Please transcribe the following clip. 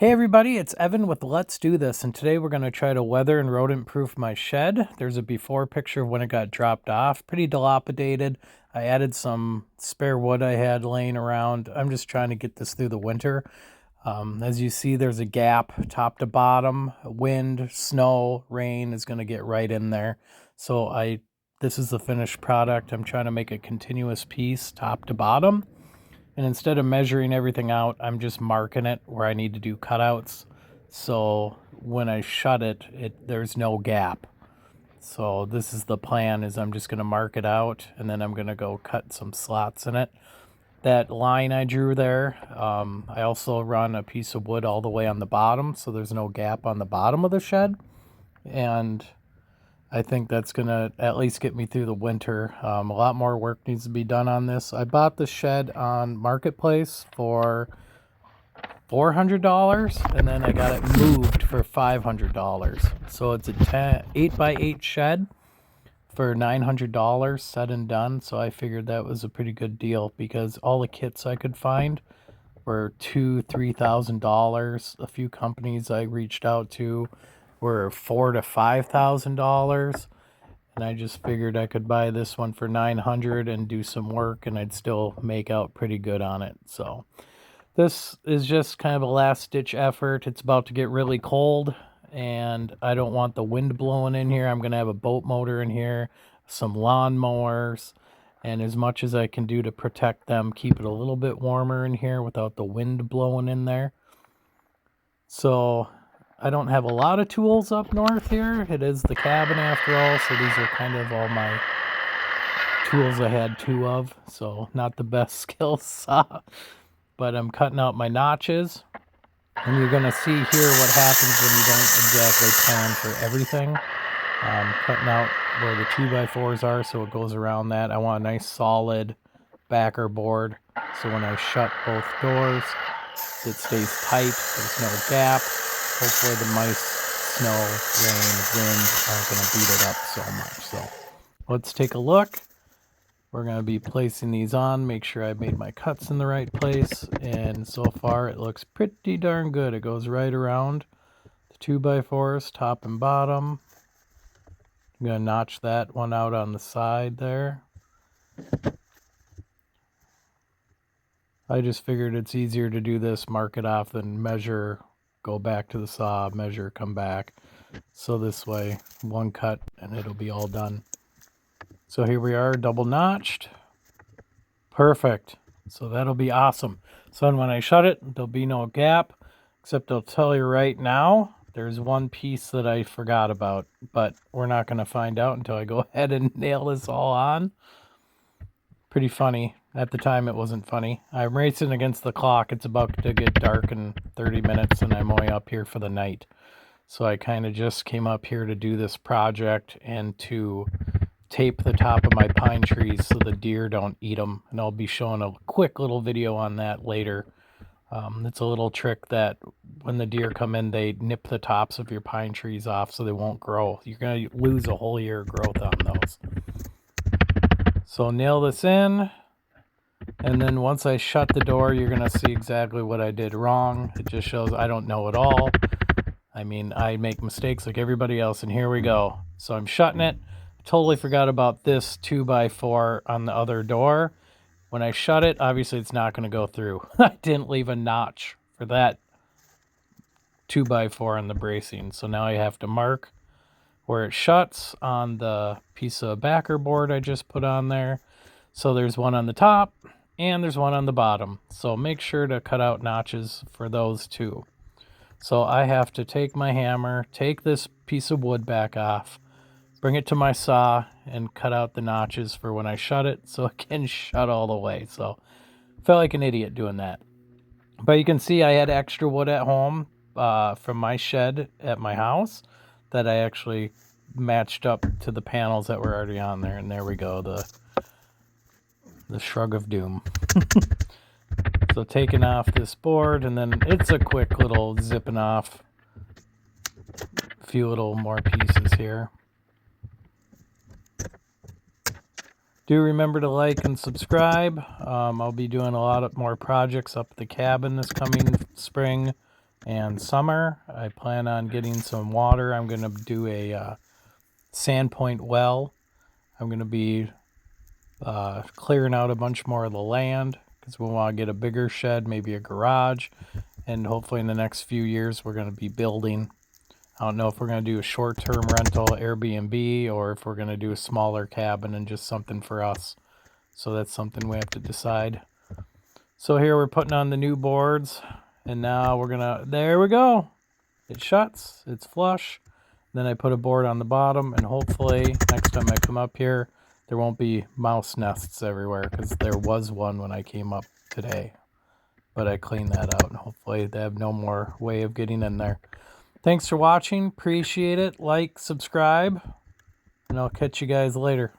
Hey everybody, it's Evan with Let's Do This, and today we're going to try to weather and rodent proof my shed. There's a before picture of when it got dropped off, pretty dilapidated. I added some spare wood I had laying around. I'm just trying to get this through the winter. As you see, there's a gap top to bottom. Wind, snow, rain is going to get right in there. So this is the finished product. I'm trying to make a continuous piece top to bottom. And instead of measuring everything out, I'm just marking it where I need to do cutouts. So when I shut it, there's no gap. So this is the plan, is I'm just going to mark it out, and then I'm going to go cut some slots in it. That line I drew there, I also run a piece of wood all the way on the bottom, so there's no gap on the bottom of the shed. And I think that's going to at least get me through the winter. A lot more work needs to be done on this. I bought the shed on Marketplace for $400, and then I got it moved for $500. So it's a 8x8 shed for $900 said and done. So I figured that was a pretty good deal because all the kits I could find were $2,000-$3,000. A few companies I reached out to were $4,000 to $5,000, and I just figured I could buy this one for $900 and do some work, and I'd still make out pretty good on it. So this is just kind of a last ditch effort. It's about to get really cold, and I don't want the wind blowing in here. I'm going to have a boat motor in here, some lawnmowers, and as much as I can do to protect them, keep it a little bit warmer in here without the wind blowing in there. So I don't have a lot of tools up north here. It is the cabin after all, so these are kind of all my tools I had two of, so not the best skill saw. But I'm cutting out my notches, and you're going to see here what happens when you don't exactly plan for everything. Cutting out where the 2x4s are so it goes around that. I want a nice solid backer board, so when I shut both doors, it stays tight, there's no gap. Hopefully the mice, snow, rain, wind aren't going to beat it up so much. So let's take a look. We're going to be placing these on, make sure I made my cuts in the right place, and so far it looks pretty darn good. It goes right around the 2x4s, top and bottom. I'm going to notch that one out on the side there. I just figured it's easier to do this, mark it off, than measure, go back to the saw, measure, come back. So this way, one cut and it'll be all done. So here we are, double notched. Perfect. So that'll be awesome. So when I shut it, there'll be no gap, except I'll tell you right now, there's one piece that I forgot about, but we're not going to find out until I go ahead and nail this all on. Pretty funny. At the time, it wasn't funny. I'm racing against the clock. It's about to get dark in 30 minutes, and I'm only up here for the night. So I kind of just came up here to do this project and to tape the top of my pine trees so the deer don't eat them. And I'll be showing a quick little video on that later. It's a little trick that when the deer come in, they nip the tops of your pine trees off so they won't grow. You're going to lose a whole year of growth on those. So nail this in, and then once I shut the door, you're going to see exactly what I did wrong. It just shows I don't know it all. I mean, I make mistakes like everybody else, and here we go. So I'm shutting it. Totally forgot about this 2x4 on the other door. When I shut it, obviously it's not going to go through. I didn't leave a notch for that 2x4 on the bracing. So now I have to mark where it shuts on the piece of backer board I just put on there. So there's one on the top and there's one on the bottom. So make sure to cut out notches for those two. So I have to take my hammer, take this piece of wood back off, bring it to my saw, and cut out the notches for when I shut it so it can shut all the way. So felt like an idiot doing that. But you can see I had extra wood at home from my shed at my house that I actually matched up to the panels that were already on there. And there we go, the shrug of doom. So taking off this board, and then it's a quick little zipping off. A few little more pieces here. Do remember to like and subscribe. I'll be doing a lot of more projects up at the cabin this coming spring. and summer. I plan on getting some water. I'm going to do a sandpoint well. I'm going to be clearing out a bunch more of the land because we want to get a bigger shed, maybe a garage, and hopefully in the next few years we're going to be building. I don't know if we're going to do a short-term rental Airbnb or if we're going to do a smaller cabin and just something for us. So that's something we have to decide. So here we're putting on the new boards, and now we're gonna, there we go. It shuts, it's flush. Then I put a board on the bottom, and hopefully next time I come up here, there won't be mouse nests everywhere, because there was one when I came up today. But I cleaned that out, and hopefully they have no more way of getting in there. Thanks for watching, appreciate it, like, subscribe, and I'll catch you guys later.